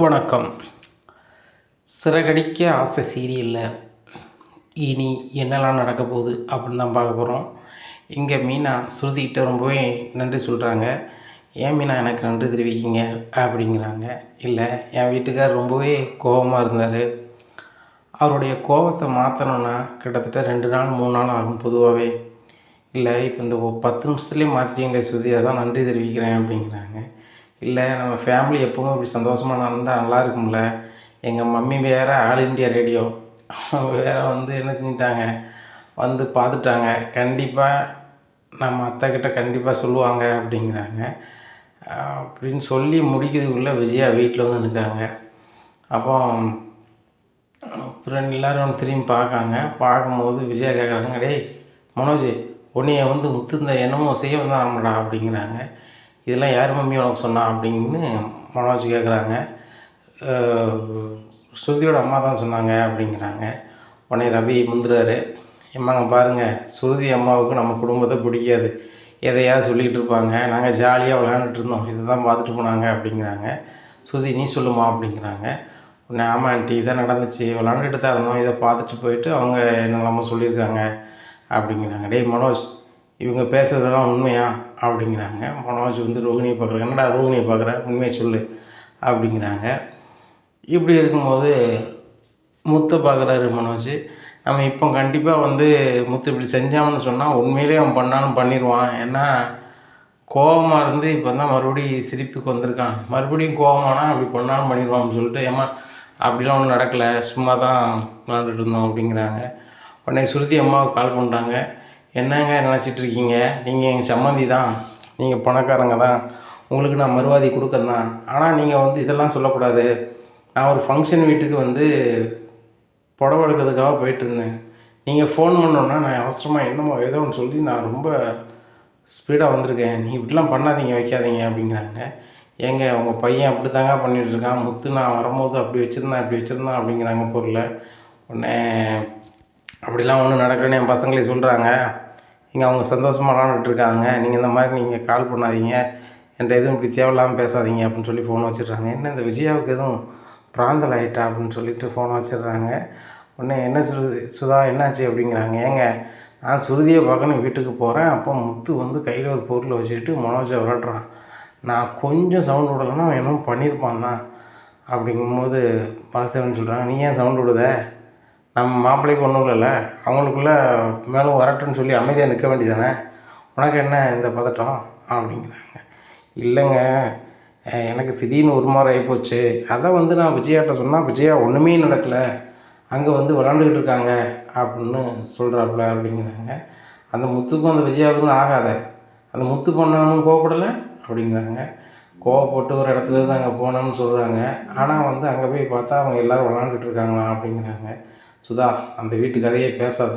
வணக்கம். சிறகடிக்க ஆசை சீரியலில் இனி என்னெல்லாம் நடக்க போகுது அப்படின்னு தான் பார்க்க போகிறோம். இங்கே மீனா ஸ்ருதிக்கிட்ட ரொம்பவே நன்றி சொல்கிறாங்க. ஏன் மீனா எனக்கு நன்றி தெரிவிக்கிங்க அப்படிங்கிறாங்க. இல்லை, என் வீட்டுக்கார் ரொம்பவே கோபமாக இருந்தார். அவருடைய கோபத்தை மாற்றணுன்னா கிட்டத்தட்ட 2 நாள் 3 நாள் ஆகும் பொதுவாகவே. இல்லை, இப்போ இந்த 10 நிமிஷத்துலேயே மாற்றிட்டீங்களே ஸ்ருதி, அதான் நன்றி தெரிவிக்கிறேன் அப்படிங்கிறாங்க. இல்லை, நம்ம ஃபேமிலி எப்போவும் இப்படி சந்தோஷமாக நடந்தால் நல்லா இருக்கும்ல. எங்கள் மம்மி வேறு ஆல் இண்டியா ரேடியோ வேறு என்ன செஞ்சிட்டாங்க, பார்த்துட்டாங்க. கண்டிப்பாக நம்ம அத்தைக்கிட்ட கண்டிப்பாக சொல்லுவாங்க அப்படிங்கிறாங்க. அப்படின்னு சொல்லி முடிக்கிறதுக்குள்ளே விஜயா வீட்டில் நிற்காங்க. அப்போ ஃப்ரெண்ட் எல்லோரும் திரும்பி பார்க்காங்க. பார்க்கும்போது விஜயா கேட்குறாங்க, டேய் மனோஜ், உன்னைய முத்து இந்த என்னமோ செய்ய வந்தான் நம்மடா அப்படிங்கிறாங்க. இதெல்லாம் யார் மம்மி உனக்கு சொன்னா அப்படின்னு மனோஜ் கேட்குறாங்க. ஸ்ருதியோட அம்மா தான் சொன்னாங்க அப்படிங்கிறாங்க. உடனே ரவி முந்துறாரு. எம்மாங்க பாருங்கள், ஸ்ருதி அம்மாவுக்கு நம்ம குடும்பத்தை பிடிக்காது, எதையாவது சொல்லிக்கிட்டு இருப்பாங்க. நாங்கள் ஜாலியாக விளையாண்டுட்டு இருந்தோம், இதை தான் பார்த்துட்டு போனாங்க அப்படிங்கிறாங்க. ஸ்ருதி நீ சொல்லுமா அப்படிங்கிறாங்க. உடனே ஆமாம் ஆண்டி, இதான் நடந்துச்சு, விளாண்டுட்டு தான் இருந்தோம், இதை பார்த்துட்டு போயிட்டு அவங்க என்னெல்லாமோ சொல்லியிருக்காங்க அப்படிங்கிறாங்க. டேய் மனோஜ், இவங்க பேசுகிறதெல்லாம் உண்மையா அப்படிங்கிறாங்க. மனோஜ் ரோகிணியை பார்க்குறாங்க. என்னடா ரோகிணியை பார்க்குற, உண்மையை சொல்லு அப்படிங்கிறாங்க. இப்படி இருக்கும்போது முத்தை பார்க்குறாரு மனோஜ். நம்ம இப்போ கண்டிப்பாக முத்து இப்படி செஞ்சான்னு சொன்னால் உண்மையிலே அவன் பண்ணாலும் பண்ணிடுவான். ஏன்னா கோபமாக இருந்து இப்போ தான் மறுபடியும் சிரிப்புக்கு வந்திருக்கான். மறுபடியும் கோபமானா அப்படி பண்ணாலும் பண்ணிடுவான்னு சொல்லிட்டு, ஏம்மா அப்படிலாம் ஒன்றும் நடக்கலை, சும்மா தான் விளாண்டுட்டு இருந்தோம் அப்படிங்கிறாங்க. உடனே ஸ்ருதி அம்மாவுக்கு கால் பண்ணுறாங்க. என்னங்க நினச்சிட்ருக்கீங்க, நீங்கள் எங்கள் சம்மந்தி தான், நீங்கள் பணக்காரங்க தான், உங்களுக்கு நான் மறுவாதி கொடுக்கறேன். ஆனால் நீங்கள் இதெல்லாம் சொல்லக்கூடாது. நான் ஒரு ஃபங்க்ஷன் வீட்டுக்கு புடவை எடுக்கிறதுக்காக போயிட்டுருந்தேன். நீங்கள் ஃபோன் பண்ணோன்னா நான் அவசரமாக என்னமோ ஏதோ ஒன்று சொல்லி நான் ரொம்ப ஸ்பீடாக வந்திருக்கேன். நீங்கள் இப்படிலாம் பண்ணாதீங்க, வைக்காதீங்க அப்படிங்கிறாங்க. ஏங்க உங்கள் பையன் அப்படி தாங்க பண்ணிகிட்ருக்கான், முத்து நான் வரும்போது அப்படி வச்சுருந்தான் அப்படிங்கிறாங்க பொருளை. உடனே அப்படிலாம் ஒன்றும் நடக்கலன்னு என் பசங்களே சொல்கிறாங்க. இங்கே அவங்க சந்தோஷமாக விளாண்டுட்ருக்காங்க. நீங்கள் இந்த மாதிரி நீங்கள் கால் பண்ணாதீங்க, என்கிட்ட எதுவும் இப்படி தேவையில்லாமல் பேசாதீங்க அப்படின்னு சொல்லி ஃபோனை வச்சிடுறாங்க. என்ன இந்த விஜயாவுக்கு எதுவும் பிராந்தல் ஆகிட்டா அப்படின்னு சொல்லிட்டு ஃபோனை வச்சிடுறாங்க. உடனே என்ன சுதா என்னாச்சு அப்படிங்கிறாங்க. ஏங்க நான் சுருதியை பார்க்கணும் வீட்டுக்கு போகிறேன். அப்போ முத்து கையில் ஒரு பொருளை வச்சுக்கிட்டு மனோஜை விளாட்றான். நான் கொஞ்சம் சவுண்ட் விடலைன்னா என்னமோ பண்ணியிருப்பான் தான் அப்படிங்கும்போது வாசுதேவன் சொல்கிறாங்க, நீ ஏன் சவுண்ட் விடுத, நம்ம மாப்பிள்ளைக்கு ஒன்றும் இல்லைல்ல, அவங்களுக்குள்ளே மேலும் வரட்டுன்னு சொல்லி அமைதியாக நிற்க வேண்டியதானே, உனக்கு என்ன இந்த பதட்டம் அப்படிங்கிறாங்க. இல்லைங்க, எனக்கு திடீர்னு ஒரு மாதிரி ஆகிப்போச்சு, அதை நான் விஜயாட்ட சொன்னால் விஜயா ஒன்றுமே நடக்கலை, அங்கே விளாண்டுக்கிட்டு இருக்காங்க அப்படின்னு சொல்கிறாப்புல அப்படிங்கிறாங்க. அந்த முத்துக்கும் அந்த விஜயாவுக்கும் ஆகாத, அந்த முத்து பண்ணவனும் கோவப்படலை அப்படிங்கிறாங்க. கோவப்பட்டு ஒரு இடத்துலேருந்து அங்கே போனோன்னு சொல்கிறாங்க. ஆனால் அங்கே போய் பார்த்தா அவங்க எல்லோரும் விளாண்டுட்டு இருக்காங்களா அப்படிங்கிறாங்க. சுதா, அந்த வீட்டு கதையே பேசாது,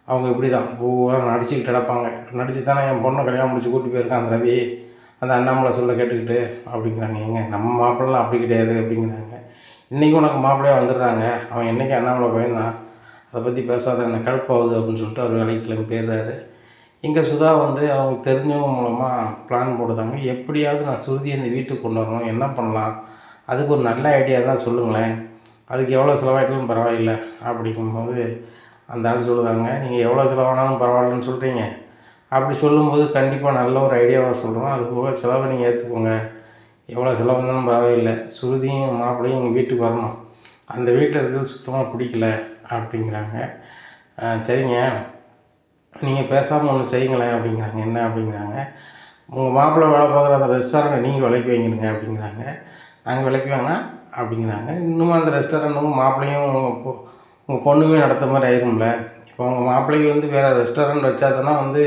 அவங்க இப்படி தான் பூரா நடிச்சுக்கிட்டு கிடப்பாங்க, நடிச்சு தானே என் பொண்ணை கல்யாணம் முடிச்சு கூட்டி போயிருக்கான் அந்த ரவி, அந்த அண்ணாமலை சொல்ல கேட்டுக்கிட்டு அப்படிங்கிறாங்க. ஏங்க நம்ம மாப்பிள்ளலாம் அப்படி கிடையாது அப்படிங்கிறாங்க. இன்றைக்கி உனக்கு மாப்பிள்ளையாக வந்துடுறாங்க, அவன் என்றைக்கு அண்ணாமலை பயந்தான், அதை பற்றி பேசாத, என்ன கடுப்பாகுது அப்படின்னு சொல்லிட்டு அவர் வேலைக்கு கிளம்பி போயிடுறாரு. இங்கே சுதா அவங்களுக்கு தெரிஞ்சவங்க மூலமாக பிளான் போடுதாங்க. எப்படியாவது நான் சுருதியை இந்த வீட்டுக்கு கொண்டு வரணும், என்ன பண்ணலாம், அதுக்கு ஒரு நல்ல ஐடியா தான் சொல்லுங்களேன், அதுக்கு எவ்வளோ செலவாயிட்டாலும் பரவாயில்லை அப்படிங்கும்போது அந்த ஆள் சொல்லுதாங்க, நீங்கள் எவ்வளோ செலவானாலும் பரவாயில்லன்னு சொல்கிறீங்க, அப்படி சொல்லும்போது கண்டிப்பாக நல்ல ஒரு ஐடியாவாக சொல்கிறோம், அது போக செலவை நீங்கள் ஏற்றுக்கோங்க, எவ்வளோ செலவு இருந்தாலும் பரவாயில்லை, சுருதியும் மாப்பிள்ளையும் எங்கள் வீட்டுக்கு வரணும், அந்த வீட்டில் இருக்கிறது சுத்தமாக பிடிக்கல அப்படிங்கிறாங்க. சரிங்க, நீங்கள் பேசாமல் ஒன்று செய்யுங்களேன் அப்படிங்கிறாங்க. என்ன அப்படிங்கிறாங்க, உங்கள் மாப்பிள்ளை வேலை பார்க்குற அந்த ரெஸ்டாரண்ட்டை நீங்கள் விலைக்கு வைங்கிடுங்க அப்படிங்கிறாங்க. நாங்கள் விலைக்கு வாங்கினா அப்படிங்கிறாங்க. இன்னும் அந்த ரெஸ்டாரண்ட்டும் மாப்பிள்ளையும் உங்கள் பொண்ணுமே நடத்த மாதிரி ஆயிரும்ல. இப்போ உங்கள் மாப்பிள்ளைக்கு வேறு ரெஸ்டாரண்ட் வச்சாதான்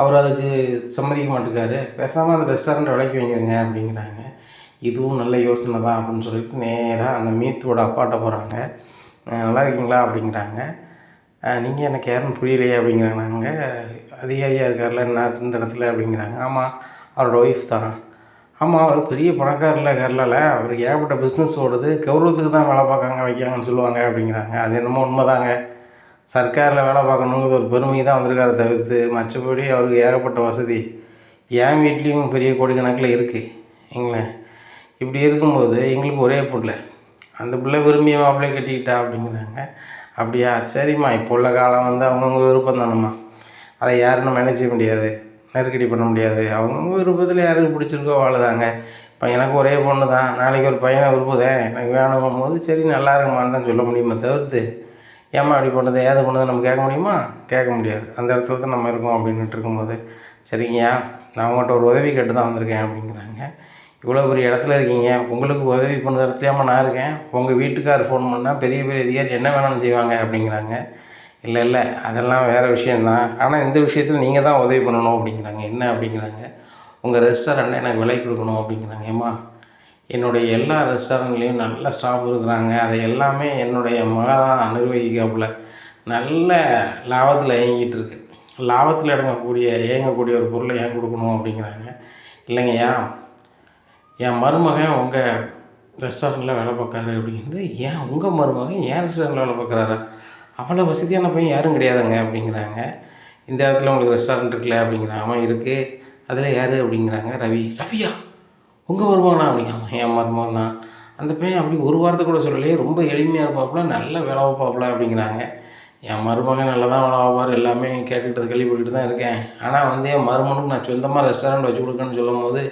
அவர் அதுக்கு சம்மதிக்க மாட்டேங்காரு, பேசாமல் அந்த ரெஸ்டாரண்ட்டை விலைக்கு வைங்கிருங்க அப்படிங்கிறாங்க. இதுவும் நல்ல யோசனை தான் அப்படின்னு சொல்லிட்டு நேராக அந்த மீத்துவோட அப்பாட்ட போகிறாங்க. நல்லா இருக்கீங்களா அப்படிங்கிறாங்க. நீங்கள் எனக்கு யாருன்னு புரியலையே அப்படிங்கிறாங்க. நாங்கள் அதிகாரியாக இருக்கார்ல இந்த இடத்துல அப்படிங்கிறாங்க. ஆமாம், அவரோட ஒய்ஃப் தான். ஆமாம், அவர் பெரிய பணக்காரில் கேரளாவில், அவருக்கு ஏகப்பட்ட பிஸ்னஸ் ஓடுது, கௌரவத்துக்கு தான் வேலை பார்க்காங்க வைக்காங்கன்னு சொல்லுவாங்க அப்படிங்கிறாங்க. அது என்னமோ உண்மைதாங்க, சர்க்காரில் வேலை பார்க்கணுங்கிறது ஒரு பெருமை தான் வந்திருக்காரு தவிர்த்து மற்றபடி அவருக்கு ஏகப்பட்ட வசதி என் வீட்லேயும் பெரிய கோடிக்கணக்கில் இருக்குது. எங்களேன், இப்படி இருக்கும்போது எங்களுக்கு ஒரே பிள்ளை, அந்த பிள்ளை விரும்பிய மாப்பிள்ளையை கட்டிக்கிட்டா அப்படிங்கிறாங்க. அப்படியா, சரிம்மா, இப்போ உள்ள காலம் வந்து அவங்கவுங்க விருப்பம் தானம்மா, அதை யாரும் நம்ம நினைச்ச முடியாது, நெருக்கடி பண்ண முடியாது. அவங்கவுங்க விருப்பத்தில் யாருக்கு பிடிச்சிருக்கோ வாழுதாங்க. இப்போ எனக்கு ஒரே பொண்ணு தான், நாளைக்கு ஒரு பையனை விரும்புதேன் எனக்கு வேணுங்கும் போது சரி நல்லா இருக்குமான்னு தான் சொல்ல முடியுமே தவிர்த்து, ஏம்மா அப்படி பண்ணுது ஏது பண்ணுது நம்ம கேட்க முடியுமா? கேட்க முடியாது. அந்த இடத்துல தான் நம்ம இருக்கோம் அப்படின்ட்டு இருக்கும்போது, சரிங்கய்யா நான் உங்கள்கிட்ட ஒரு உதவி கேட்டு தான் வந்திருக்கேன் அப்படிங்கிறாங்க. இவ்வளோ பெரிய இடத்துல இருக்கீங்க, உங்களுக்கு உதவி பண்ணுற இடத்துலையாம்மா நான் இருக்கேன், உங்கள் வீட்டுக்கார் ஃபோன் பண்ணால் பெரிய பெரிய அதிகாரி என்ன வேணாலும் செய்வாங்க அப்படிங்கிறாங்க. இல்லை இல்லை அதெல்லாம் வேறு விஷயந்தான், ஆனால் இந்த விஷயத்தில் நீங்கள் தான் உதவி பண்ணணும் அப்படிங்கிறாங்க. என்ன அப்படிங்கிறாங்க, உங்கள் ரெஸ்டாரண்ட்டை எனக்கு விலை கொடுக்கணும் அப்படிங்கிறாங்க. ஏம்மா என்னுடைய எல்லா ரெஸ்டாரண்ட்லேயும் நல்ல ஸ்டாஃப் இருக்கிறாங்க, அதை எல்லாமே என்னுடைய மக தான் நிர்வகிக்காப்புல, நல்ல லாபத்தில் இயங்கிட்டு இருக்கு, லாபத்தில் இயங்கக்கூடிய ஒரு பொருளை ஏன் கொடுக்கணும் அப்படிங்கிறாங்க. இல்லைங்கய்யா என் மருமகன் உங்கள் ரெஸ்டாரண்ட்டில் வேலை பார்க்காரு அப்படிங்கிறது. ஏன் உங்கள் மருமகன் ஏன் ரெஸ்டாரண்ட்டில் வேலை பார்க்குறாரா? அவ்வளோ வசதியான பையன் யாரும் கிடையாதுங்க அப்படிங்கிறாங்க. இந்த இடத்துல உங்களுக்கு ரெஸ்டாரண்ட் இருக்குல்ல அப்படிங்கிறாங்க. ஆமாம் இருக்குது, அதில் யார் அப்படிங்கிறாங்க. ரவி. ரவியா உங்கள் மருமகனா அப்படிங்கிறாங்க. என் மருமகன் தான். அந்த பையன் அப்படி ஒரு வாரத்தை கூட சொல்லலையே, ரொம்ப எளிமையாக இருப்பாப்புல, நல்ல வேலை வைப்பாப்புல அப்படிங்கிறாங்க. என் மருமகன் நல்லா தான் வேலை வைப்பார், எல்லாமே கேட்டுக்கிட்டு கேள்விப்பட்டுட்டு தான் இருக்கேன். ஆனால் வந்து என் மருமகனுக்கு நான் சொந்தமாக ரெஸ்டாரண்ட் வச்சு கொடுக்கணுன்னு சொல்லும் போது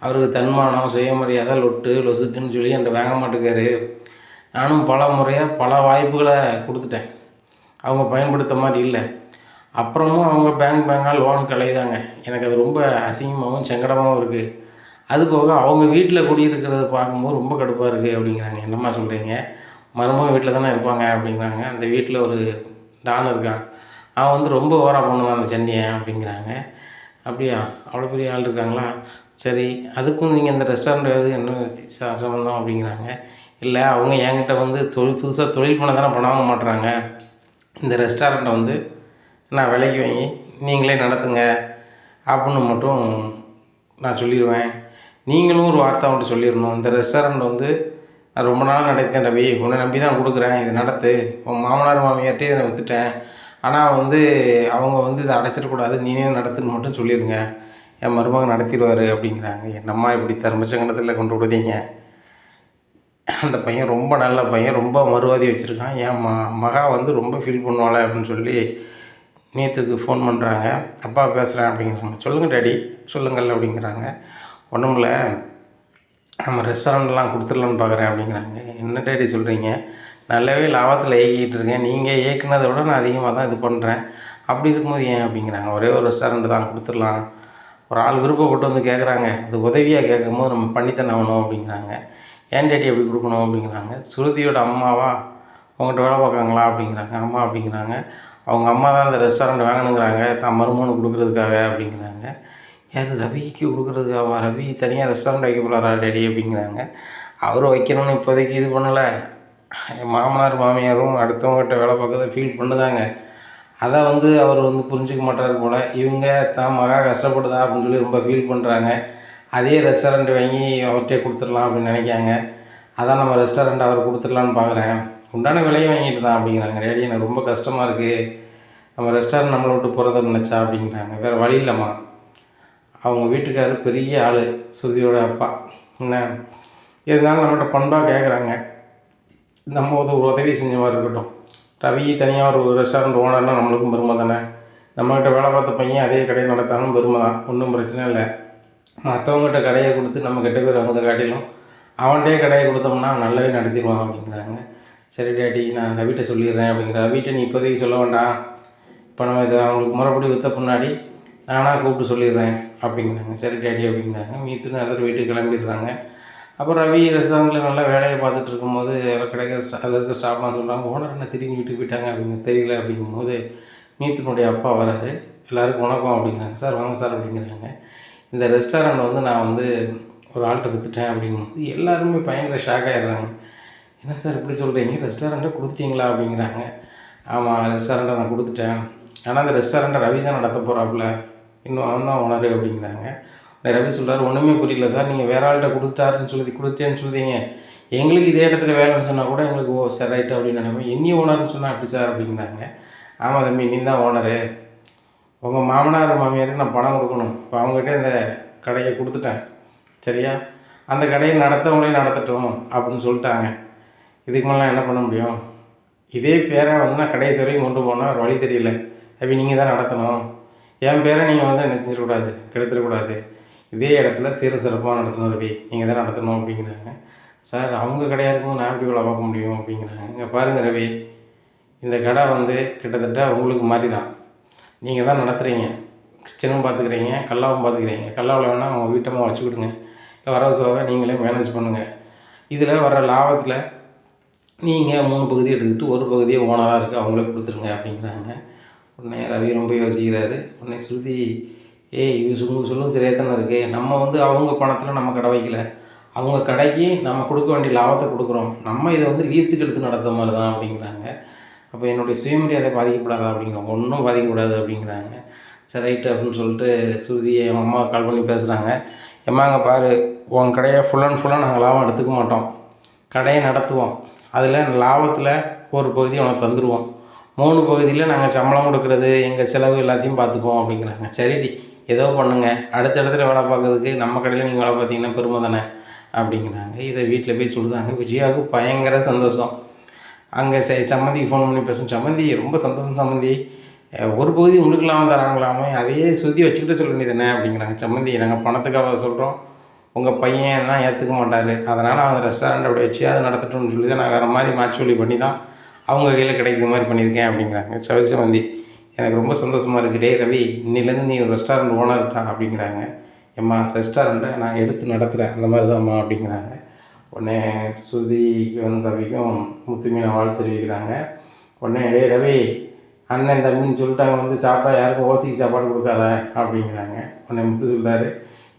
அவருக்கு தன்மானம் சுயமரியாதை லொட்டு லொசுக்குன்னு சொல்லி என்கிட்ட வாங்க மாட்டேங்காரு. நானும் பல முறையாக பல வாய்ப்புகளை கொடுத்துட்டேன், அவங்க பயன்படுத்த மாதிரி இல்லை. அப்புறமும் அவங்க பேங்காக லோனுக்கு அலையுதாங்க. எனக்கு அது ரொம்ப அசிங்கமாகவும் சங்கடமாகவும் இருக்குது. அதுபோக அவங்க வீட்டில் குடியிருக்கிறத பார்க்கும்போது ரொம்ப கடுப்பாக இருக்குது அப்படிங்கிறாங்க. என்னம்மா சொல்கிறீங்க, மருமகன் வீட்டில் தானே இருப்பாங்க அப்படிங்கிறாங்க. அந்த வீட்டில் ஒரு டான் இருக்கான், அவன் வந்து ரொம்ப ஓவராக பண்ணுவான் அந்த சண்டையை அப்படிங்கிறாங்க. அப்படியா, அவ்வளோ பெரிய ஆள் இருக்காங்களா? சரி, அதுக்கும் நீங்கள் இந்த ரெஸ்டாரண்ட் என்ன சம்மந்தம் அப்படிங்கிறாங்க. இல்லை அவங்க என்கிட்ட வந்து புதுசாக தொழில் பண்ண தானே பண்ண மாட்டுறாங்க, இந்த ரெஸ்டாரண்ட்டை வந்து நான் விலைக்கு வாங்கி நீங்களே நடத்துங்க அப்படின்னு மட்டும் நான் சொல்லிடுவேன். நீங்களும் ஒரு வார்த்தை அவன்கிட்ட சொல்லிடணும், இந்த ரெஸ்டாரண்ட் வந்து நான் ரொம்ப நாள் நடத்தேன் ரவி, உன்னை நம்பி தான் கொடுக்குறேன், இதை நடத்து, உன் மாமனார் மாமியார்ட்டே இதை விற்றுட்டேன், ஆனால் வந்து அவங்க வந்து இதை அடைச்சிடக்கூடாது, நீனே நடத்துன்னு மட்டும் சொல்லிடுங்க, என் மருமகன் நடத்திடுவார் அப்படிங்கிறாங்க. என்னம்மா இப்படி தர்மசங்கடத்தில் கொண்டு விடுதீங்க? அந்த பையன் ரொம்ப நல்ல பையன், ரொம்ப மறுவாதி வச்சுருக்கான், என் மகா வந்து ரொம்ப ஃபீல் பண்ணுவாள் அப்படின்னு சொல்லி நேற்றுக்கு ஃபோன் பண்ணுறாங்க. அப்பா பேசுகிறேன் அப்படிங்கிறாங்க. சொல்லுங்கள் டேடி சொல்லுங்கள் அப்படிங்கிறாங்க. ஒன்றுமில்ல, நம்ம ரெஸ்டாரண்ட்லாம் கொடுத்துடலான்னு பார்க்குறேன் அப்படிங்கிறாங்க. என்ன டேடி சொல்கிறீங்க, நல்லாவே லாபத்தில் இயக்கிட்டு இருக்கேன், நீங்கள் இயக்குனதை விட நான் அதிகமாக தான் இது பண்ணுறேன், அப்படி இருக்கும்போது ஏன் அப்படிங்கிறாங்க. ஒரே ஒரு ரெஸ்டாரண்ட் தான் கொடுத்துடலாம், ஒரு ஆள் விருப்பப்பட்டு வந்து கேட்குறாங்க, அது உதவியாக கேட்கும்போது நம்ம பண்ணித்தானே ஆகணும் அப்படிங்கிறாங்க. ஏன் டேடி எப்படி கொடுக்கணும் அப்படிங்கிறாங்க. சுருதியோட அம்மாவா உங்கள்கிட்ட வேலை பார்க்காங்களா அப்படிங்கிறாங்க. அம்மா அப்படிங்கிறாங்க. அவங்க அம்மா தான் அந்த ரெஸ்டாரண்ட் வாங்கணுங்கிறாங்க தான் மருமகனுக்கு கொடுக்குறதுக்காக அப்படிங்கிறாங்க. யார், ரவிக்கு கொடுக்குறதுக்காவா? ரவி தனியாக ரெஸ்டாரண்ட் வைக்க போகிறாரா டேடி அப்படிங்கிறாங்க. அவர் வைக்கணும்னு இப்போதைக்கு இது பண்ணலை, என் மாமனார் மாமியாரும் அடுத்தவங்ககிட்ட வேலை பார்க்கறத ஃபீல் பண்ணுதாங்க, அதை வந்து அவர் வந்து புரிஞ்சிக்க மாட்டார் போல். இவங்க தான் மகா கஷ்டப்படுதா அப்படின்னு சொல்லி ரொம்ப ஃபீல் பண்ணுறாங்க. அதே ரெஸ்டாரண்ட் வாங்கி அவர்கிட்டே கொடுத்துடலாம் அப்படின்னு நினைக்காங்க. அதான் நம்ம ரெஸ்டாரண்ட் அவர் கொடுத்துடலான்னு பார்க்குறேன், உண்டான விலையை வாங்கிட்டு தான் அப்படிங்கிறாங்க. டேடி எனக்கு ரொம்ப கஷ்டமாக இருக்குது, நம்ம ரெஸ்டாரண்ட் நம்மளை விட்டு போகிறத நினச்சா அப்படிங்கிறாங்க. வேறு வழி இல்லைம்மா, அவங்க வீட்டுக்காரர் பெரிய ஆள், சுருதியோட அப்பா, என்ன இருந்தாலும் நம்மகிட்ட பண்பாக கேட்குறாங்க, நம்ம ஒரு உதவி செஞ்ச மாதிரி இருக்கட்டும். ரவி தனியாக ஒரு ரெஸ்டாரண்ட் ஓனர்னால் நம்மளுக்கும் பெருமை தானே, நம்மகிட்ட வேலை பார்த்த பையன் அதே கடையை நடத்தாலும் பெருமை தான், ஒன்றும் பிரச்சனை இல்லை. மற்றவங்ககிட்ட கடையை கொடுத்து நம்ம கெட்ட பேர் வாங்குறத காட்டிலும் அவன்கிட்டே கடையை கொடுத்தோம்னா நல்லாவே நடத்திடுவான் அப்படிங்கிறாங்க. சரி டேடி நான் ரவிட்ட சொல்லிடுறேன் அப்படிங்கிற. ரவிட்ட நீ இப்போதைக்கு சொல்ல வேண்டாம், இப்போ நம்ம இதை அவங்களுக்கு முறைப்படி விற்ற பின்னாடி நானாக கூப்பிட்டு சொல்லிடுறேன் அப்படிங்கிறாங்க. சரி டேடி அப்படிங்கிறாங்க. மீத்து எல்லாரும் வீட்டுக்கு கிளம்பிடுறாங்க. அப்புறம் ரவி ரெஸ்டாரண்ட்டில் நல்லா வேலையை பார்த்துட்டு இருக்கும்போது கிடைக்கிற அதில் இருக்க ஸ்டாஃப்லாம் சொல்கிறாங்க, ஓனர் என்ன திடீர்னு வீட்டுக்கு போயிட்டாங்க அப்படிங்க தெரியல அப்படிங்கும்போது மீத்தினுடைய அப்பா வராரு. எல்லாருக்கும் வணக்கம் அப்படிங்கிறாங்க. சார் வாங்க சார் அப்படிங்கிறாங்க. இந்த ரெஸ்டாரண்ட் வந்து நான் வந்து ஒரு ஆள்கிட்ட விற்றுட்டேன் அப்படிங்கும்போது எல்லாருமே பயங்கர ஷாக் ஆகிடுறாங்க. என்ன சார் இப்படி சொல்கிறீங்க, ரெஸ்டாரண்ட்டை கொடுத்துட்டீங்களா அப்படிங்கிறாங்க. ஆமாம் ரெஸ்டாரண்ட்டை நான் கொடுத்துட்டேன், ஆனால் அந்த ரெஸ்டாரண்ட்டை ரவி தான் நடத்த போகிறாப்புல, இன்னும் அவன் தான் ஓனரு அப்படிங்கிறாங்க. ரவி சொல்கிறார், ஒன்றுமே புரியல சார், நீங்கள் வேறு ஆள்கிட்ட கொடுத்தேன்னு சொல்லுதீங்க, எங்களுக்கு இதே இடத்துல வேலைன்னு சொன்னால் கூட எங்களுக்கு ஓ சார் ரைட்டு அப்படின்னு நினைப்போம், என்னையும் ஓனர்னு சொன்னால் அப்படி சார் அப்படிங்கிறாங்க. ஆமாம் தம்பி நீ தான் ஓனரு, உங்கள் மாமனார் மாமியாருக்கு நான் பணம் கொடுக்கணும், இப்போ அவங்ககிட்ட இந்த கடையை கொடுத்துட்டேன் சரியா, அந்த கடையை நடத்தவங்களே நடத்தட்டும் அப்படின்னு சொல்லிட்டாங்க. இதுக்கு மேலே என்ன பண்ண முடியும்? இதே பேரை வந்து நான் கடைசி வரைக்கும் கொண்டு போனால் ஒரு வழி தெரியல. அப்படி நீங்கள் தான் நடத்தணும், என் பேரை நீங்கள் வந்து என்ன செஞ்சிடக்கூடாது, கெடுத்துடக்கூடாது, இதே இடத்துல சிறப்பாக நடத்தணும் ரவி, நீங்கள் தான் நடத்தணும் அப்படிங்கிறாங்க. சார் அவங்க கடையாக இருக்கும்போது நான் எப்படி வேலை பார்க்க முடியும் அப்படிங்கிறாங்க. இங்கே பாருங்கள் ரவி, இந்த கடை வந்து கிட்டத்தட்ட உங்களுக்கு மாதிரி தான். நீங்கள் தான் நடத்துகிறீங்க, கிச்சனும் பார்த்துக்கிறீங்க, கல்லாவும் பார்த்துக்கிறீங்க. கல்லாவில் வேணால் அவங்க வீட்டமாக வச்சுக்கிடுங்க, இல்லை வரவு செலவை நீங்களே மேனேஜ் பண்ணுங்கள். இதில் வர லாபத்தில் நீங்கள் 3 பகுதி எடுத்துக்கிட்டு ஒரு பகுதியை ஓனராக இருக்குது அவங்களே கொடுத்துருங்க அப்படிங்கிறாங்க. உடனே ரவி ரொம்ப யோசிக்கிறாரு. உடனே ஸ்ருதி, இது சொல்லும் சரியாக தானே இருக்குது, நம்ம வந்து அவங்க பணத்தில் நம்ம கடை வைக்கல, அவங்க கடைக்கு நம்ம கொடுக்க வேண்டிய லாபத்தை கொடுக்குறோம், நம்ம இதை வந்து லீஸுக்கு எடுத்து நடத்த மாதிரி தான் அப்படிங்கிறாங்க. அப்போ என்னுடைய சுயமரியாதை பாதிக்கப்படாதா அப்படிங்கிறாங்க. ஒன்றும் பாதிக்கக்கூடாது அப்படிங்கிறாங்க. சரி ரைட்டு அப்படின்னு சொல்லிட்டு ஸ்ருதி என் அம்மா கால் பண்ணி பேசுகிறாங்க. எம்மாங்க பாரு, உன் கடையை ஃபுல்லாக நாங்கள் லாபம் எடுத்துக்க மாட்டோம், கடையை நடத்துவோம், அதில் லாபத்தில் ஒரு பகுதி உனக்கு தந்துடுவோம், 3 பகுதியில் நாங்கள் சம்பளம் கொடுக்குறது எங்கள் செலவு எல்லாத்தையும் பார்த்துப்போம் அப்படிங்கிறாங்க. சரிடி ஏதோ பண்ணுங்கள், அடுத்த இடத்துல வேலை பார்க்கறதுக்கு நம்ம கடையில் நீங்கள் வேலை பார்த்தீங்கன்னா பெருமை தானே அப்படிங்கிறாங்க. இதை வீட்டில் போய் சொல்லுதாங்க. விஜயாவுக்கு பயங்கர சந்தோஷம். அங்கே சம்மந்திக்கு ஃபோன் பண்ணி பேசும். சம்மந்தி ரொம்ப சந்தோஷம் சம்மந்தி, ஒரு பகுதி உங்களுக்கு லாபம் தராங்களாமே, அதையே சுற்றி வச்சுக்கிட்டு சொல்ல வேண்டியதானே அப்படிங்கிறாங்க. சம்மந்தி நாங்கள் பணத்துக்காக சொல்கிறோம், உங்கள் பையன் தான் ஏற்றுக்க மாட்டார், அதனால் அவங்க ரெஸ்டாரண்ட் அப்படி வச்சு அதை நடத்தட்டும்னு சொல்லி தான் நான் வேறு மாதிரி மாற்றி பண்ணி தான் அவங்க கையில் கிடைக்கிற மாதிரி பண்ணியிருக்கேன் அப்படிங்கிறாங்க. சம்மந்தி எனக்கு ரொம்ப சந்தோஷமாக இருக்குது. டே ரவி, இன்னிலேருந்து நீ ஒரு ரெஸ்டாரண்ட் ஓனர்ட்டா அப்படிங்கிறாங்க. எம்மா ரெஸ்டாரண்ட்டை நான் எடுத்து நடத்துகிறேன், அந்த மாதிரி தான்ம்மா அப்படிங்கிறாங்க. உடனே ஸ்ருதிக்கு வந்து ரவிக்கும் முத்துமீனை வாழ்த்து தெரிவிக்கிறாங்க. உடனே டே ரவி, அண்ணன் தம்பின்னு சொல்லிட்டாங்க வந்து சாப்பிட்டா யாருக்கும் ஓசிக்கு சாப்பாடு கொடுக்காத அப்படிங்கிறாங்க. உடனே முத்து சொல்கிறாரு,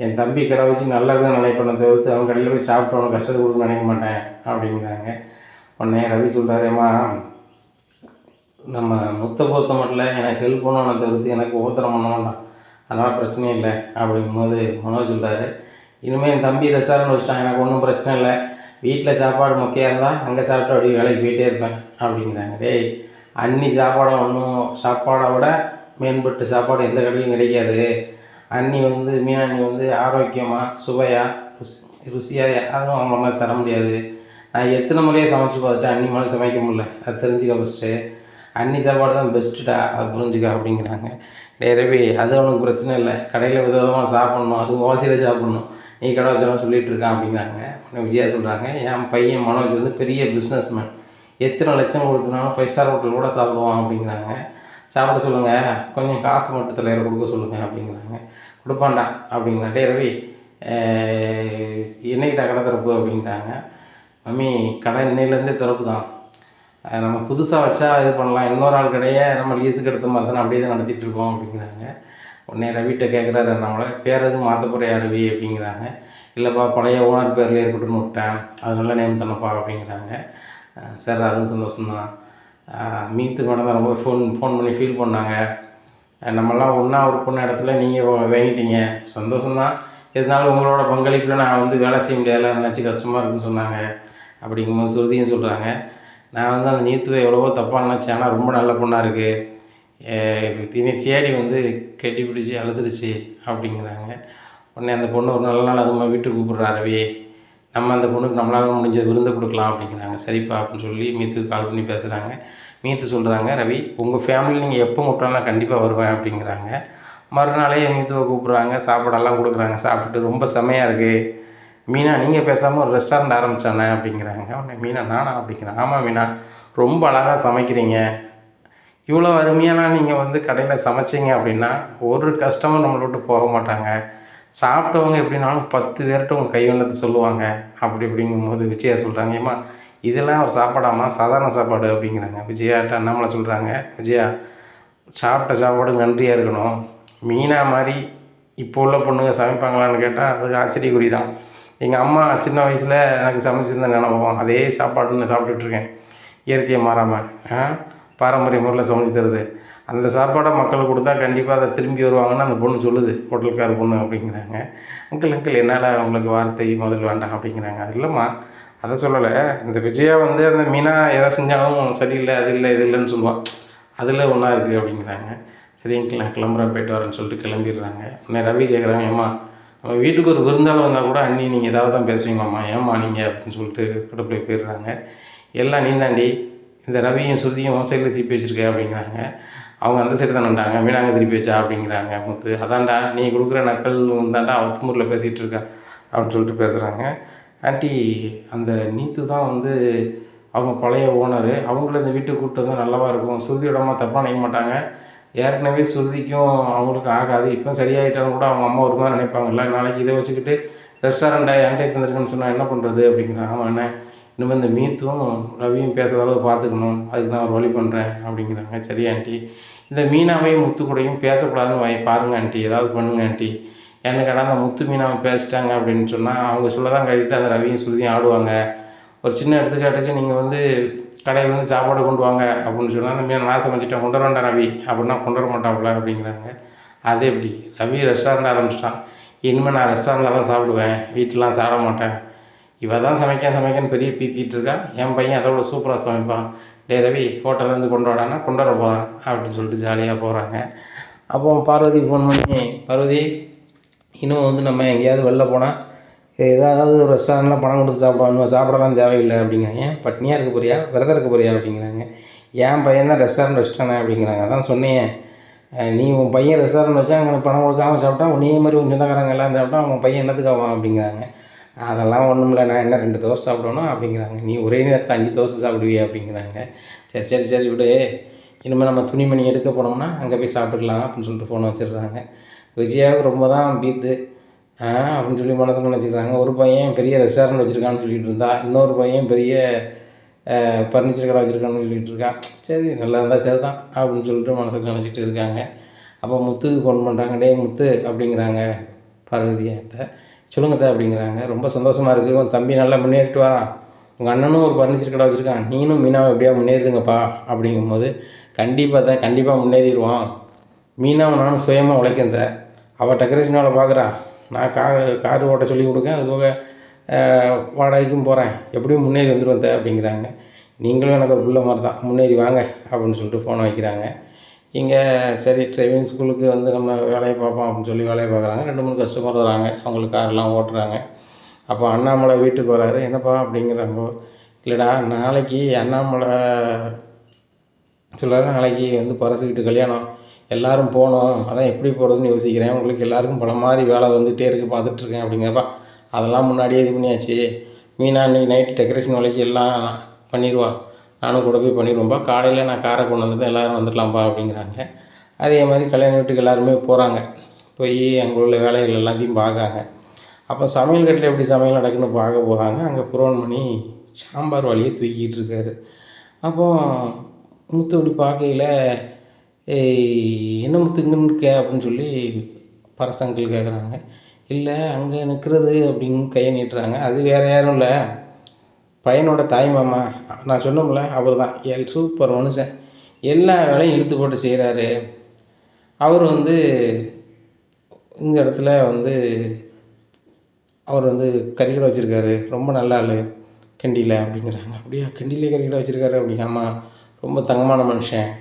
என் தம்பி கடை வச்சு நல்லதுதான் நினைப்பேன் தவிர்த்து அவன் கடையில் போய் சாப்பிட்டு அவனுக்கு கஷ்டத்தை கொடுக்க நினைக்க மாட்டேன் அப்படிங்கிறாங்க. உடனே ரவி சொல்கிறாரு, ஏம்மா நம்ம முத்தை பொறுத்த மட்டும் எனக்கு ஹெல்ப் பண்ணணும் தவிர்த்து எனக்கு ஓத்திரம் பண்ண வேண்டாம், அதனால் பிரச்சனை இல்லை அப்படிங்கும்போது மனோஜ் சொல்கிறாரு, இனிமேல் என் தம்பி ரெஸ்டாரண்ட் வச்சுட்டான், எனக்கு ஒன்றும் பிரச்சனை இல்லை, வீட்டில் சாப்பாடு முக்கியம் இருந்தால் அங்கே சாப்பிட்டு அப்படியே வேலைக்கு போயிட்டே இருப்பேன் அப்படிங்கிறாங்க. டேய் அன்னி சாப்பாடை விட மேம்பட்டு சாப்பாடு எந்த கடையிலும் கிடைக்காது. அன்னி வந்து மீனண்ணி வந்து ஆரோக்கியமாக சுவையாக ருசியாக யாரும் அவங்கள மாதிரி தர முடியாது. நான் எத்தனை முறையாக சமைச்சு பார்த்துட்டு அன்னி மாதிரி சமைக்க முடியல, அது தெரிஞ்சுக்க ஃபஸ்ட்டு. அன்னி சாப்பாடு தான் பெஸ்ட்டுடா, அது புரிஞ்சுக்க அப்படிங்கிறாங்க. டே ரவி, அது அவனுக்கு பிரச்சனை இல்லை, கடையில் விதவிதமாக சாப்பிட்ணும், அதுவும் ஓசியில் சாப்பிட்ணும், நீ கடை வச்சவன் சொல்லிகிட்டு இருக்கான் அப்படிங்கிறாங்க. விஜயா சொல்கிறாங்க, என் பையன் மனோஜ் வந்து பெரிய பிஸ்னஸ் மேன், எத்தனை லட்சம் கொடுத்துனாலும் 5 ஸ்டார் ஹோட்டல் கூட சாப்பிடுவான் அப்படிங்கிறாங்க. சாப்பிட சொல்லுங்கள், கொஞ்சம் காசு மட்டும் தலைவர் கொடுக்க சொல்லுங்கள் அப்படிங்கிறாங்க. கொடுப்பான்டா அப்படிங்கிறான். டே ரவி, என்னைக்கிட்ட கடை திறப்பு அப்படிங்கிறாங்க. மம்மி கடை இன்னையிலேருந்தே திறப்பு தான், நம்ம புதுசாக வச்சா இது பண்ணலாம், இன்னொரு ஆள் கடையை நம்ம லீஸுக்கு எடுத்த மாதிரி தானே அப்படியே தான் நடத்திட்டு இருக்கோம் அப்படிங்கிறாங்க. உடனே ரவிட்ட கேட்குறாரு, நம்மளை பேர் எதுவும் மாற்ற போகிறியா ரவி அப்படிங்கிறாங்க. இல்லைப்பா பழைய ஓனர் பேரில் இருக்கட்டும்னு விட்டேன், அது நல்ல நேம் தானப்பா அப்படிங்கிறாங்க. சார் அதுவும் சந்தோஷம்தான், மீத்து மேடம் தான் ரொம்ப ஃபோன் பண்ணி ஃபீல் பண்ணாங்க, நம்மளாம் ஒன்றா ஒர்க் பண்ண இடத்துல நீங்கள் வாங்கிட்டீங்க, சந்தோஷம்தான், இருந்தாலும் உங்களோட பங்களிப்பில் நான் வந்து வேலை செய்ய முடியாத நினச்சி கஷ்டமாக இருக்குன்னு சொன்னாங்க அப்படிங்கும்போது ஸ்ருதியும் சொல்கிறாங்க, நான் வந்து அந்த நீத்துவை எவ்வளவோ தப்பாக நினச்சேன், ஆனால் ரொம்ப நல்ல பொண்ணாக இருக்குது, தினி தேடி வந்து கட்டி பிடிச்சி அழுதுருச்சு அப்படிங்கிறாங்க. உடனே அந்த பொண்ணு ஒரு நல்ல நாள் அதுமா வீட்டுக்கு கூப்பிட்றா ரவி, நம்ம அந்த பொண்ணுக்கு நம்மளால் முடிஞ்ச விருந்து கொடுக்கலாம் அப்படிங்கிறாங்க. சரிப்பா அப்படின்னு சொல்லி மீத்துக்கு கால் பண்ணி பேசுகிறாங்க. மீத்து சொல்கிறாங்க, ரவி உங்கள் ஃபேமிலி நீங்கள் எப்போ கூப்பிட்டாலும் நான் கண்டிப்பாக வருவேன் அப்படிங்கிறாங்க. மறுநாளே மீத்துவை கூப்பிட்றாங்க, சாப்பாடெல்லாம் கொடுக்குறாங்க. சாப்பிட்டுட்டு ரொம்ப செமையாக இருக்குது மீனா, நீங்கள் பேசாமல் ஒரு ரெஸ்டாரண்ட் ஆரம்பித்தானே அப்படிங்கிறாங்க. உடனே மீனா நானா அப்படிங்கிறேன். ஆமாம் மீனா, ரொம்ப அழகாக சமைக்கிறீங்க, இவ்வளோ அருமையான நீங்கள் வந்து கடையில் சமைச்சிங்க அப்படின்னா ஒரு கஸ்டமர் நம்மளை விட்டு போக மாட்டாங்க, சாப்பிட்டவங்க எப்படின்னாலும் 10 பேர்கிட்ட உங்கள் கைவண்ணத்தை சொல்லுவாங்க அப்படி இப்படிங்கும்போது விஜயா சொல்கிறாங்க, ஏம்மா இதெல்லாம் ஒரு சாப்பாடாம்மா, சாதாரண சாப்பாடு அப்படிங்கிறாங்க. விஜயாட்ட அண்ணாமலை சொல்கிறாங்க, விஜயா சாப்பிட்ட சாப்பாடு நன்றியாக இருக்கணும், மீனா மாதிரி இப்போ உள்ள பொண்ணுங்க சமைப்பாங்களான்னு கேட்டால் அதுக்கு ஆச்சரியக்குறி தான். எங்கள் அம்மா சின்ன வயசில் எனக்கு சமைச்சிருந்த நினைப்போம், அதே சாப்பாடு நான் சாப்பிட்டுட்ருக்கேன், இயற்கையை மாறாமல் பாரம்பரிய முறையில் சமைச்சு தருது, அந்த சாப்பாடை மக்களுக்கு கொடுத்தா கண்டிப்பாக அதை திரும்பி வருவாங்கன்னு அந்த பொண்ணு சொல்லுது, ஹோட்டலுக்கார பொண்ணு அப்படிங்கிறாங்க. அங்கிள் என்னால் அவங்களுக்கு வார்த்தை முதல் வேண்டாம் அப்படிங்கிறாங்க. அது இல்லைம்மா, அதை சொல்லலை, இந்த விஜயா வந்து அந்த மீனா எதை செஞ்சாலும் சரியில்லை, அது இல்லை இது இல்லைன்னு சொல்லுவாள், அதில் ஒன்றா இருக்குது அப்படிங்கிறாங்க. சரி அங்கிள் நான் கிளம்புறேன், போய்ட்டு வரேன்னு சொல்லிட்டு கிளம்பிடுறாங்க. உடனே ரவி கேட்குறாங்க, ஏம்மா நம்ம வீட்டுக்கு ஒரு விருந்தாள் வந்தால் கூட அண்ணி நீங்கள் ஏதாவது தான் பேசுவீங்களாம்மா, ஏம்மா நீங்கள் அப்படின்னு சொல்லிட்டு கடுப்பில் போயிடுறாங்க. எல்லாம் நீ தாண்டி இந்த ரவியும் ஸ்ருதியும் உன் சைடில் திருப்பி வச்சுருக்க அப்படிங்கிறாங்க. அவங்க அந்த சைடு தானே வந்தாங்க, மீனாங்க திருப்பி வச்சா அப்படிங்கிறாங்க முத்து. அதான்டா நீ கொடுக்குற நக்கல் தாண்டா அவள் திமுறில் பேசிகிட்டு இருக்கா அப்படின்னு சொல்லிட்டு பேசுகிறாங்க. ஆண்டி அந்த நீத்து தான் வந்து அவங்க பழைய ஓனரு, அவங்கள இந்த வீட்டுக்கு கூப்பிட்டு வந்தால் நல்லாவா இருக்கும், ஸ்ருதியோட அம்மா தப்பாக நினைக்க மாட்டாங்க, ஏற்கனவே ஸ்ருதிக்கும் அவங்களுக்கு ஆகாது, இப்போ சரியாயிட்டாலும் கூட அவங்க அம்மா ஒரு மாதிரி நினைப்பாங்கல்ல, நாளைக்கு இதை வச்சுக்கிட்டு ரெஸ்டாரண்ட்டை என்கிட்ட தந்துருக்குன்னு சொன்னால் என்ன பண்ணுறது அப்படிங்கிறாங்க. ஆமாம் என்ன இனிமேல் இந்த மீத்தும் ரவியும் பேசுகிற அளவுக்கு பார்த்துக்கணும், அதுக்கு நான் ஒரு வழி பண்ணுறேன் அப்படிங்கிறாங்க. சரி ஆண்டி, இந்த மீனாவையும் முத்து கூடயும் பேசக்கூடாதுன்னு பாருங்கள் ஆண்டி, ஏதாவது பண்ணுங்க ஆண்டி. என்ன கேட்டால் அந்த முத்து மீனாவை பேசிட்டாங்க அப்படின்னு சொன்னால் அவங்க சொல்ல தான் கட்டிட்டு அந்த ரவியும் ஸ்ருதியும் ஆடுவாங்க. ஒரு சின்ன எடுத்துக்காட்டுக்கு நீங்கள் வந்து கடையில் வந்து சாப்பாடு கொண்டு வாங்க அப்படின்னு சொன்னால் அந்த மீனை நாசம் வச்சுட்டேன் கொண்டு வர வேண்டாம் ரவி அப்படின்னா கொண்டு வர மாட்டாப்புல அப்படிங்கிறாங்க. அது எப்படி ரவி ரெஸ்டாரண்ட் ஆரம்பிச்சிட்டான், இனிமேல் நான் ரெஸ்டாரண்ட்டில் தான் சாப்பிடுவேன், வீட்டிலலாம் சாப்பிட மாட்டேன். இவ தான் சமைக்கன்னு பெரிய பீத்திட்டு இருக்கா, என் பையன் அதோட சூப்பராக சமைப்பான், டே ரவி ஹோட்டல்லேருந்து கொண்டு வரானா கொண்டு வர போகிறான் அப்படின்னு சொல்லிட்டு ஜாலியாக போகிறாங்க. அப்போ பார்வதிக்கு ஃபோன் பண்ணி, பார்வதி இன்னும் வந்து நம்ம எங்கேயாவது வெளில போனால் ஏதாவது ஒரு ரெஸ்டாரண்ட்டில் பணம் கொடுத்து சாப்பிடலாம் தேவையில்லை அப்படிங்கிறாங்க. ஏன் பட்னியாக இருக்க போறியா, விரதம் இருக்க போறியா அப்படிங்கிறாங்க. என் பையன் தான் ரெஸ்டாரண்ட் வச்சுட்டானே அப்படிங்கிறாங்க. அதான் சொன்னேன், நீ உன் பையன் ரெஸ்டாரண்ட் வச்சா அங்கே பணம் கொடுக்காமல் சாப்பிட்டா உன்னையே மாதிரி கொஞ்சம் சொந்தக்காரங்க எல்லாம் சாப்பிட்டா அவன் பையன் என்னத்துக்கு ஆவான் அப்படிங்கிறாங்க. அதெல்லாம் ஒன்றும் இல்லை, நான் என்ன 2 தோசை சாப்பிடணும் அப்படிங்கிறாங்க. நீ ஒரே நேரத்தில் 5 தோசை சாப்பிடுவியா அப்படிங்கிறாங்க. சரி சரி சரி விடு, இனிமேல் நம்ம துணிமணி எடுக்க போனோம்னா அங்கே போய் சாப்பிட்டுக்கலாம் அப்படின்னு சொல்லிட்டு ஃபோனை வச்சிடுறாங்க. விஜயாவுக்கு ரொம்ப தான் பீத்து அப்படின்னு சொல்லி மனசில் நினச்சிக்கிறாங்க. ஒரு பையன் பெரிய ரெஸ்டாரண்ட் வச்சுருக்கான்னு சொல்லிகிட்டு இருந்தா, இன்னொரு பையன் பெரிய ஃபர்னிச்சர் கடை வச்சுருக்கான்னு சொல்லிகிட்டு இருக்கான். சரி நல்லா இருந்தால் சரி தான் அப்படின்னு சொல்லிட்டு மனசில் நினச்சிட்டு இருக்காங்க. அப்போ முத்துக்கு ஃபோன் பண்ணுறாங்க. டே முத்து அப்படிங்கிறாங்க பார்வதியத்தை. சொல்லுங்கத்த அப்படிங்கிறாங்க. ரொம்ப சந்தோஷமாக இருக்குது, உன் தம்பி நல்லா முன்னேறிட்டு வரான், உங்கள் அண்ணனும் ஒரு ஃபர்னிச்சர் கடை வச்சுருக்கான், நீனும் மீனாவை எப்படியா முன்னேறிடுங்கப்பா அப்படிங்கும்போது, கண்டிப்பாக முன்னேறிடுவான், மீனாவை நானும் சுயமாக உழைக்கிறத, அவள் டெக்கரேஷன் வேலை பார்க்குறா, நான் கார் ஓட்ட சொல்லி கொடுக்கேன், அது போக வாடகைக்கும் போகிறேன், எப்படியும் முன்னேறி வந்துடுவேன் அப்படிங்கிறாங்க. நீங்களும் எனக்கு ஒரு பிள்ளை மாதிரி தான், முன்னேறி வாங்க அப்படின்னு சொல்லிட்டு ஃபோனை வைக்கிறாங்க. இங்கே சரி டிரைவிங் ஸ்கூலுக்கு வந்து நம்ம வேலையை பார்ப்போம் அப்படின்னு சொல்லி வேலையை பார்க்குறாங்க. 2-3 கஸ்டமர் வராங்க, அவங்களுக்கு காரெல்லாம் ஓட்டுறாங்க. அப்போ அண்ணாமலை வீட்டுக்கு வராரு. என்னப்பா அப்படிங்கிறாங்கோ. இல்லைடா நாளைக்கு அண்ணாமலை சொல்கிறாரு, நாளைக்கு வந்து பரசுக்கிட்டு கல்யாணம், எல்லோரும் போகணும், அதான் எப்படி போகிறதுன்னு யோசிக்கிறேன், உங்களுக்கு எல்லாருக்கும் பல மாதிரி வேலை வந்துகிட்டே இருக்குது பார்த்துட்ருக்கேன் அப்படிங்கிறப்பா. அதெல்லாம் முன்னாடியே இது பண்ணியாச்சு, மீனா அன்றைக்கி நைட்டு டெக்கரேஷன் வேலைக்கு எல்லாம் பண்ணிடுவா, நானும் கூட போய் பண்ணிடுவோம்ப்பா, காலையில் நான் காரை கொண்டு வந்துட்டு எல்லோரும் வந்துடலாம்ப்பா அப்படிங்கிறாங்க. அதே மாதிரி கல்யாண வீட்டுக்கு எல்லாருமே போகிறாங்க, போய் அங்கே உள்ள வேலைகள் எல்லாத்தையும் பார்க்காங்க. அப்போ சமையல் கட்டில் எப்படி சமையல் நடக்குன்னு பார்க்க போகிறாங்க. அங்கே புரோன்மணி சாம்பார் வழியை தூக்கிட்டு இருக்காரு. அப்போது முத்து அப்படி பார்க்கையில், என்ன முத்து இங்கே நிற்க அப்படின்னு சொல்லி பரசங்கள் கேட்குறாங்க. இல்லை அங்கே நிற்கிறது அப்படின்னு கையை நீட்டுறாங்க. அது வேறு யாரும் இல்லை, பையனோட தாய் மாமா, நான் சொன்னோம்ல அவர் தான், சூப்பர் மனுஷன், எல்லா வேலையும் இழுத்து போட்டு செய்கிறாரு, அவர் வந்து இந்த இடத்துல வந்து அவர் வந்து கறிக்கடை வச்சுருக்காரு, ரொம்ப நல்ல ஆள் கிண்டியில் அப்படிங்கிறாங்க. அப்படியா கிண்டியிலே கறிக்கடை வச்சுருக்காரு அப்படிங்காமா, ரொம்ப தங்கமான மனுஷன்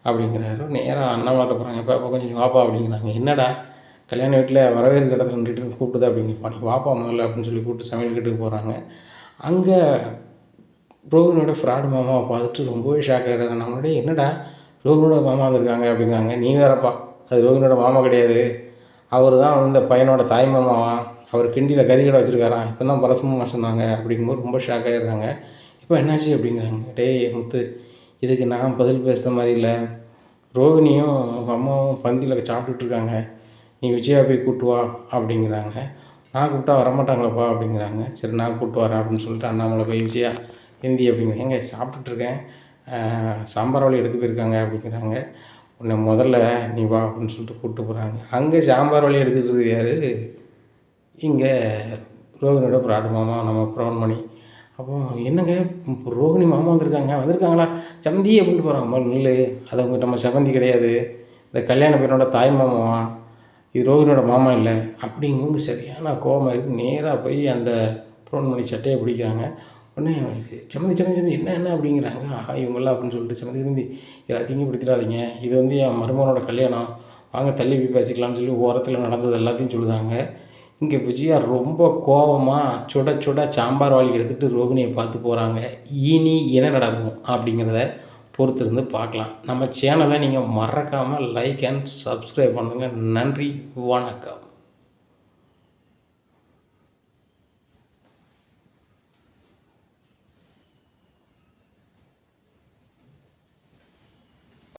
அப்படிங்கிறாரு. நேராக அண்ணாமலை போகிறாங்க. இப்போ கொஞ்சம் வாப்பா அப்படிங்கிறாங்க. என்னடா கல்யாண வீட்டில் வரவேற்பு இடத்துல நின்றுட்டு கூப்பிடுது அப்படிங்கப்பா, நீ வாப்பா முதல்ல அப்படின்னு சொல்லி கூப்பிட்டு சமையல் கட்டுக்கு போகிறாங்க. அங்கே ரோஹினோட ஃப்ராடு மாமாவை பார்த்துட்டு ரொம்பவே ஷாக் ஆகிறாங்க. நம்மளோட என்னடா ரோஹினோட மாமா வந்திருக்காங்க அப்படிங்கிறாங்க. நீ வேறப்பா, அது ரோஹினோட மாமா கிடையாது, அவர் தான் வந்து இந்த பையனோட தாய் மாமாவா, அவர் கிண்டியில் கறிக்கடை வச்சுருக்காராம், இப்போ தான் பரசமாக சொன்னாங்க அப்படிங்கும்போது ரொம்ப ஷாக் ஆகிடுறாங்க. இப்போ என்னாச்சு அப்படிங்கிறாங்க. டேய் முத்து, இதுக்கு நான் பதில் பேசுகிற மாதிரி இல்லை, ரோஹினியும் உங்கள் அம்மாவும் பந்தியில் சாப்பிட்டுட்ருக்காங்க, நீ விஜயா போய் கூப்பிட்டு வா அப்படிங்கிறாங்க. நான் கூப்பிட்டா வரமாட்டாங்களப்பா அப்படிங்கிறாங்க. சரி நான் கூப்பிட்டு வரேன் அப்படின்னு சொல்லிட்டு அண்ணாமலை போய் விஜயா ஹிந்தி அப்படிங்கிறாங்க. எங்கே சாப்பிட்டுட்ருக்கேன், சாம்பார் வழி எடுக்க போயிருக்காங்க அப்படிங்கிறாங்க. உன்னை முதல்ல நீ வா அப்படின்னு சொல்லிட்டு கூப்பிட்டு போகிறாங்க. அங்கே சாம்பார் வழி எடுத்துகிட்டு இருக்குது யார், இங்கே ரோஹினியோட ஃப்ராடு மாமா நம்ம புரோன்மணி. அப்போ என்னங்க ரோஹினி மாமா வந்திருக்காங்களா சமந்தி அப்படின்ட்டு போகிறாங்க. நில்லு, அது அவங்க நம்ம சமந்தி கிடையாது, இந்த கல்யாண பையனோட தாய் மாமாவா, இது ரோஹினியோட மாமா இல்லை அப்படிங்கும்போது சரியான கோபம் இருக்குது. நேராக போய் அந்த புரோன்மணி சட்டையை பிடிக்கிறாங்க. உடனே சமந்தி என்ன அப்படிங்கிறாங்க. ஆஹா இவங்களாம் அப்படின்னு சொல்லிட்டு சமந்தி இதை அசிங்கப்படுத்திடாதீங்க, இது வந்து என் மருமகனோட கல்யாணம், வாங்க தள்ளி போய் பேசிக்கலாம்னு சொல்லி ஓரத்தில் நடந்தது எல்லாத்தையும் சொல்லுதாங்க. இங்கே விஜயா ரொம்ப கோபமாக சுட சுட சாம்பார் வாளி எடுத்துகிட்டு ரோகிணியை பார்த்து போகிறாங்க. இனி என்ன நடக்கும் அப்படிங்கிறத பொறுத்திருந்து பார்க்கலாம். நம்ம சேனலை நீங்கள் மறக்காமல் லைக் அண்ட் சப்ஸ்கிரைப் பண்ணுங்கள். நன்றி, வணக்கம்.